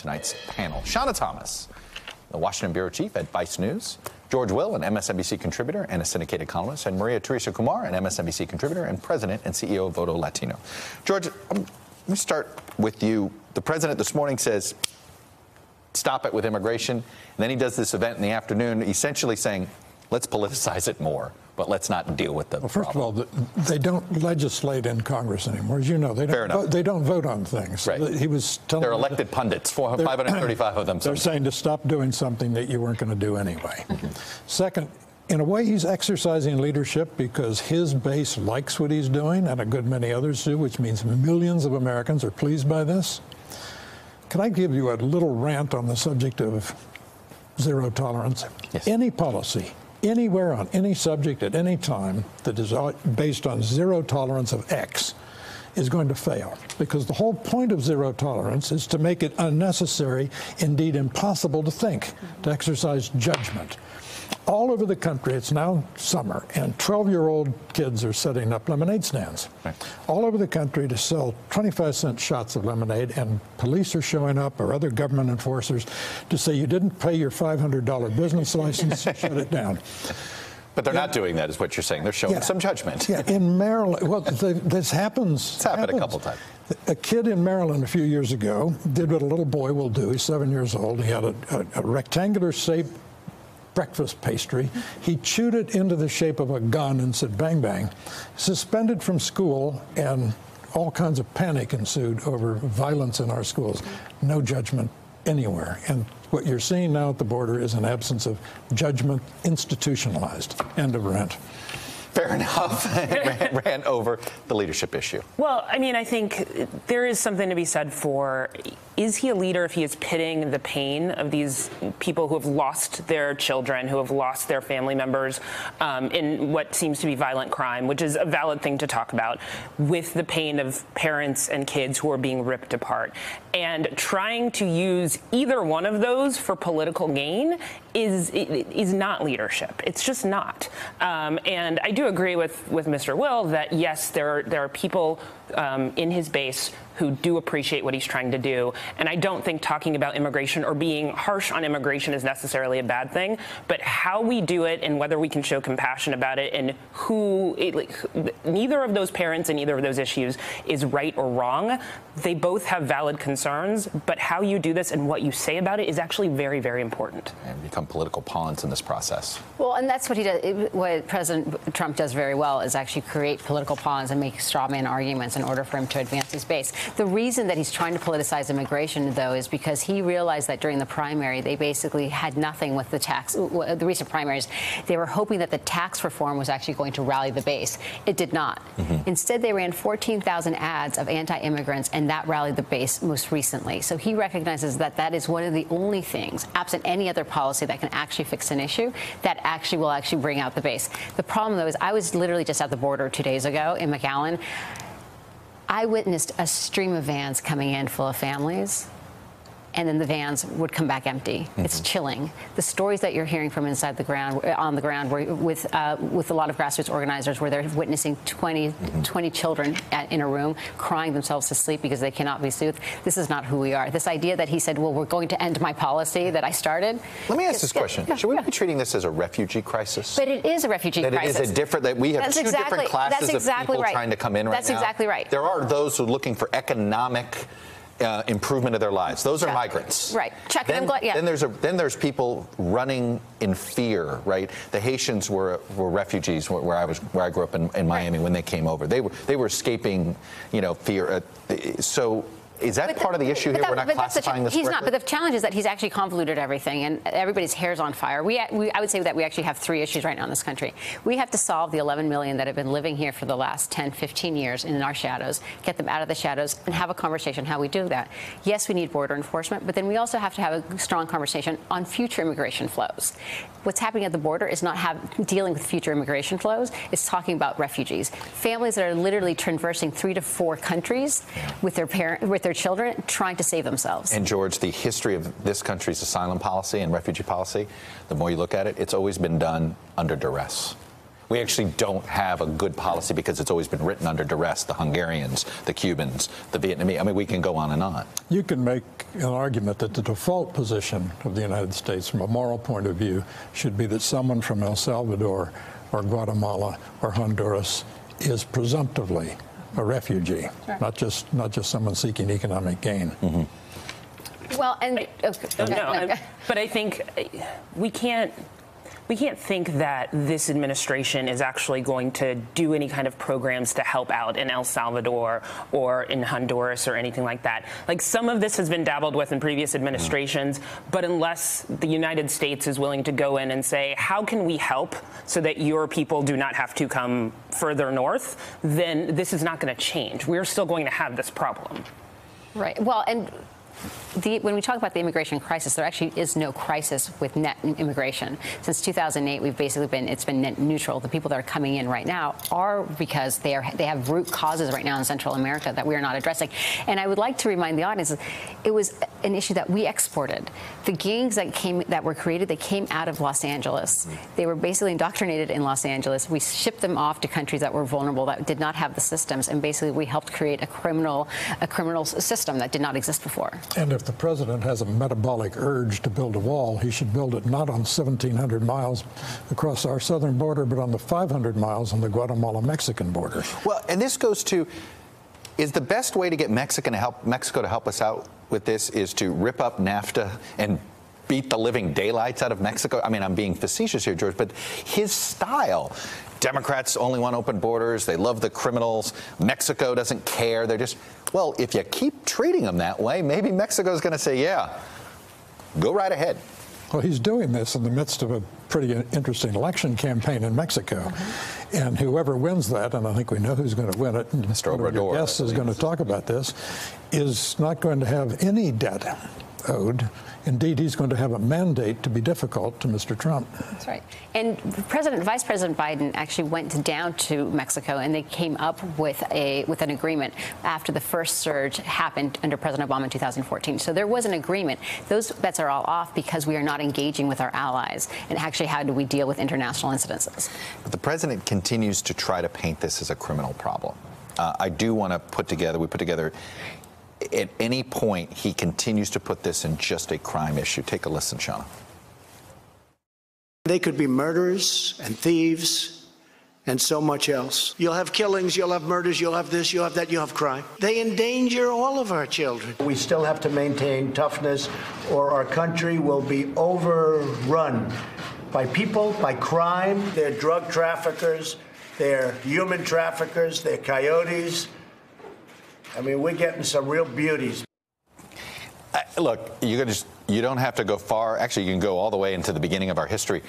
tonight's panel. Shauna Thomas, the Washington bureau chief at Vice News. George Will, an MSNBC contributor and a syndicated columnist. And Maria Teresa Kumar, an MSNBC contributor and president and CEO of Voto Latino. George, let me start with you. The president this morning says, stop it with immigration. And then he does this event in the afternoon, essentially saying, let's politicize it more, but let's not deal with the Well, first of all, they don't legislate in Congress anymore. As you know, they don't vote on things. Right. He was telling They're elected pundits, 535 of them. They're saying to stop doing something that you weren't going to do anyway. Second, in a way, he's exercising leadership because his base likes what he's doing, and a good many others do, which means millions of Americans are pleased by this. Can I give you a little rant on the subject of zero tolerance? Yes. Any policy, anywhere on any subject at any time that is based on zero tolerance of X is going to fail, because the whole point of zero tolerance is to make it unnecessary, indeed impossible to think, to exercise judgment. All over the country, it's now summer, and 12-year-old kids are setting up lemonade stands. Right. All over the country to sell 25-cent shots of lemonade, and police are showing up, or other government enforcers, to say you didn't pay your $500 business license, shut it down. But they're not doing that, is what you're saying. They're showing some judgment. Yeah, in Maryland, well, this happens. It's happened a couple times. A kid in Maryland a few years ago did what a little boy will do. He's 7 years old. He had a rectangular shape breakfast pastry. He chewed it into the shape of a gun and said, bang, bang. Suspended from school, and all kinds of panic ensued over violence in our schools. No judgment anywhere. And what you're seeing now at the border is an absence of judgment, institutionalized. End of rant. Fair enough. ran over the leadership issue. Well, I mean, I think there is something to be said for, is he a leader if he is pitting the pain of these people who have lost their children, who have lost their family members in what seems to be violent crime, which is a valid thing to talk about, with the pain of parents and kids who are being ripped apart. And trying to use either one of those for political gain is not leadership. It's just not. And I do agree with Mr. Will that, yes, there are people in his base who do appreciate what he's trying to do. And I don't think talking about immigration or being harsh on immigration is necessarily a bad thing, but how we do it and whether we can show compassion about it, and neither of those parents and neither of those issues is right or wrong. They both have valid concerns, but how you do this and what you say about it is actually very, very important. And become political pawns in this process. Well, and that's what he does. What President Trump does very well is actually create political pawns and make straw man arguments in order for him to advance his base. The reason that he's trying to politicize immigration, though, is because he realized that during the primary, they basically had nothing with the recent primaries. They were hoping that the tax reform was actually going to rally the base. It did not. Instead, they ran 14,000 ads of anti-immigrants, and that rallied the base most recently. So he recognizes that that is one of the only things, absent any other policy, that can actually fix an issue, that actually will bring out the base. The problem, though, is I was literally just at the border 2 days ago in McAllen. I witnessed a stream of vans coming in full of families, and then the vans would come back empty. It's chilling. The stories that you're hearing from inside the ground, on the ground, with a lot of grassroots organizers, where they're witnessing 20 children in a room crying themselves to sleep because they cannot be soothed. This is not who we are. This idea that he said, well, we're going to end my policy that I started. Let me ask this question. Should we be treating this as a refugee crisis? But it is a refugee crisis. It is that we have two different classes of people trying to come in right now. That's exactly right. There are those who are looking for economic improvement of their lives. Those are migrants. Right. Check. I'm glad. Yeah. Then there's people running in fear. Right. The Haitians were refugees where I grew up in Miami when they came over. They were escaping, fear. So. Is that part of the issue here? We're not classifying this correctly? He's not, but the challenge is that he's actually convoluted everything, and everybody's hair's on fire. I would say that we actually have three issues right now in this country. We have to solve the 11 million that have been living here for the last 10, 15 years in our shadows, get them out of the shadows, and have a conversation how we do that. Yes, we need border enforcement, but then we also have to have a strong conversation on future immigration flows. What's happening at the border is not dealing with future immigration flows. It's talking about refugees, families that are literally traversing 3 to 4 countries with their children, trying to save themselves. And George, the history of this country's asylum policy and refugee policy, the more you look at it, it's always been done under duress. we actually don't have a good policy because it's always been written under duress, the Hungarians, the Cubans, the Vietnamese. I mean, we can go on and on. You can make an argument that the default position of the United States from a moral point of view should be that someone from El Salvador or Guatemala or Honduras is presumptively a refugee, sure. not just someone seeking economic gain. Mm-hmm. Well, and but I think we can't think that this administration is actually going to do any kind of programs to help out in El Salvador or in Honduras or anything like that. Like, some of this has been dabbled with in previous administrations, but unless the United States is willing to go in and say, how can we help so that your people do not have to come further north, then this is not going to change. We're still going to have this problem. Right. Well, and when we talk about the immigration crisis, there actually is no crisis with net immigration. Since 2008, it's been net neutral. The people that are coming in right now are because they have root causes right now in Central America that we are not addressing. And I would like to remind the audience, it was an issue that we exported. The gangs that were created, they came out of Los Angeles. They were basically indoctrinated in Los Angeles. We shipped them off to countries that were vulnerable, that did not have the systems, and basically we helped create a criminal system that did not exist before. And if the president has a metabolic urge to build a wall, he should build it not on 1,700 miles across our southern border, but on the 500 miles on the Guatemala-Mexican border. Well, and this goes to, is the best way to get Mexico to help us out with this is to rip up NAFTA and beat the living daylights out of Mexico? I mean, I'm being facetious here, George, but his style. Democrats only want open borders. They love the criminals. Mexico doesn't care. They're just, well, if you keep treating them that way, maybe Mexico's going to say, yeah, go right ahead. Well, he's doing this in the midst of a pretty interesting election campaign in Mexico. Mm-hmm. And whoever wins that, and I think we know who's going to win it, Mr. Obrador, your guest is going to talk about this, is not going to have any debt owed. Indeed, he's going to have a mandate to be difficult to Mr. Trump. That's right. And Vice President Biden actually went down to Mexico, and they came up with an agreement after the first surge happened under President Obama in 2014. So there was an agreement. Those bets are all off because we are not engaging with our allies. And actually, how do we deal with international incidences? But the president continues to try to paint this as a criminal problem. I do want to put together. At any point, he continues to put this in just a crime issue. Take a listen, Shauna. They could be murderers and thieves and so much else. You'll have killings, you'll have murders, you'll have this, you'll have that, you'll have crime. They endanger all of our children. We still have to maintain toughness, or our country will be overrun by people, by crime. They're drug traffickers, they're human traffickers, they're coyotes. I mean, we're getting some real beauties. Look, you don't have to go far. Actually, you can go all the way into the beginning of our history.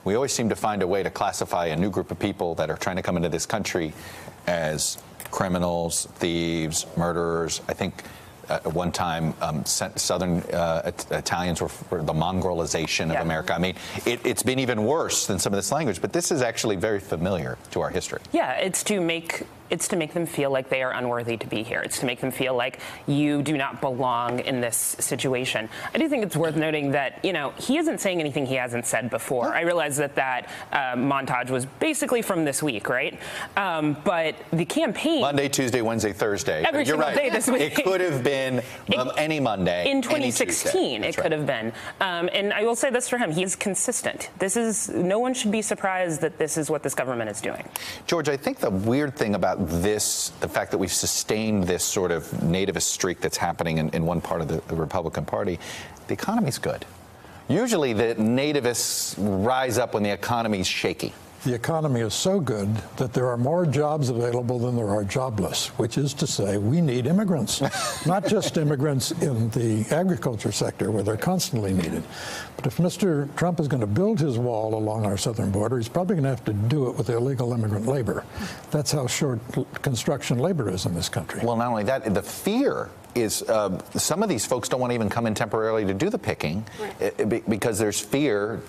We always seem to find a way to classify a new group of people that are trying to come into this country as criminals, thieves, murderers. I think at one time, Southern Italians were for the mongrelization of America. I mean, it's been even worse than some of this language, but this is actually very familiar to our history. Yeah, it's to make them feel like they are unworthy to be here. It's to make them feel like you do not belong in this situation. I do think it's worth noting that, he isn't saying anything he hasn't said before. I realize that montage was basically from this week, right? But the campaign... Monday, Tuesday, Wednesday, Thursday. Every single day this week. It could have been any Monday. In 2016, it could have been. And I will say this for him. He's consistent. No one should be surprised that this is what this government is doing. George, I think the weird thing about this, the fact that we've sustained this sort of nativist streak that's happening in one part of the Republican Party, the economy's good. Usually the nativists rise up when the economy's shaky. The economy is so good that there are more jobs available than there are jobless, which is to say we need immigrants, not just immigrants in the agriculture sector where they're constantly needed. But if Mr. Trump is going to build his wall along our southern border, he's probably going to have to do it with illegal immigrant labor. That's how short construction labor is in this country. Well, not only that, the fear is some of these folks don't want to even come in temporarily to do the picking because there's fear.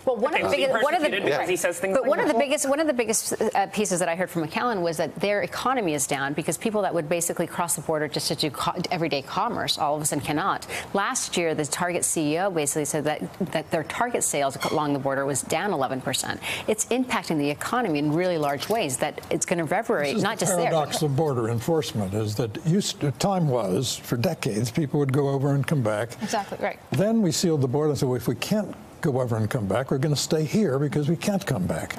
Well, one of the biggest pieces that I heard from McCallum was that their economy is down because people that would basically cross the border just to do everyday commerce all of a sudden cannot. Last year, the Target CEO basically said that their Target sales along the border was down 11%. It's impacting the economy in really large ways that it's going to reverberate, not just there. The paradox of border enforcement is that time was, for decades, people would go over and come back. Exactly, right. Then we sealed the border and said, well, if we can't go over and come back, we're going to stay here because we can't come back.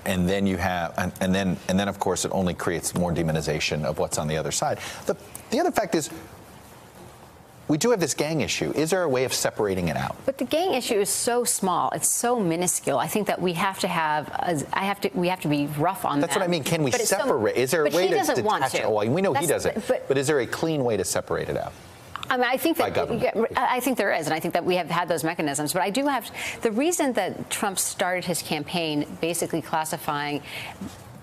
And then you have, and then of course it only creates more demonization of what's on the other side. The other fact is, we do have this gang issue. Is there a way of separating it out? But the gang issue is so small. It's so minuscule. I think that we have to have, we have to be rough on that. That's what I mean. Can we separate? Is there a way to detach it? Oh, we know he doesn't. But is there a clean way to separate it out? I mean, I think there is, and I think that we have had those mechanisms. But I do have the reason that Trump started his campaign basically classifying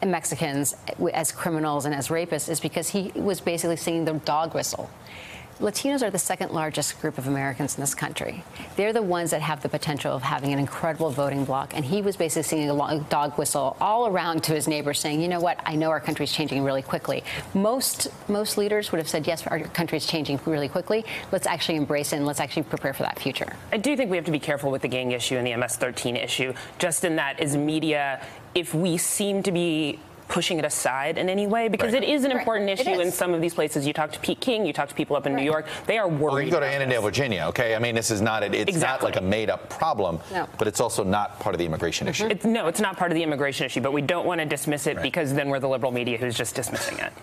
Mexicans as criminals and as rapists is because he was basically singing the dog whistle. Latinos are the second largest group of Americans in this country. They're the ones that have the potential of having an incredible voting bloc. And he was basically singing a dog whistle all around to his neighbors saying, you know what, I know our country's changing really quickly. Most leaders would have said, yes, our country's changing really quickly. Let's actually embrace it and let's actually prepare for that future. I do think we have to be careful with the gang issue and the MS-13 issue, just in that as media, if we seem to be pushing it aside in any way, because it is an important issue in some of these places. You talk to Pete King, you talk to people up in New York, they are worried. Well, you go to Annandale, Virginia, okay? I mean, this is not, it's not like a made-up problem, but it's also not part of the immigration issue. No, it's not part of the immigration issue, but we don't want to dismiss it because then we're the liberal media who's just dismissing it.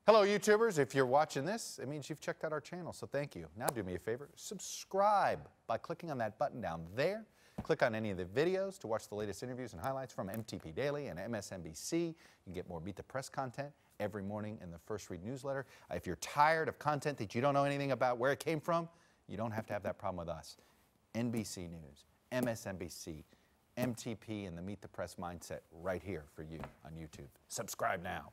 Hello, YouTubers. If you're watching this, it means you've checked out our channel, so thank you. Now do me a favor, subscribe by clicking on that button down there. Click on any of the videos to watch the latest interviews and highlights from MTP Daily and MSNBC. You can get more Beat the Press content every morning in the First Read newsletter. If you're tired of content that you don't know anything about where it came from, you don't have to have that problem with us. NBC News, MSNBC, MTP, and the Meet the Press mindset right here for you on YouTube. Subscribe now.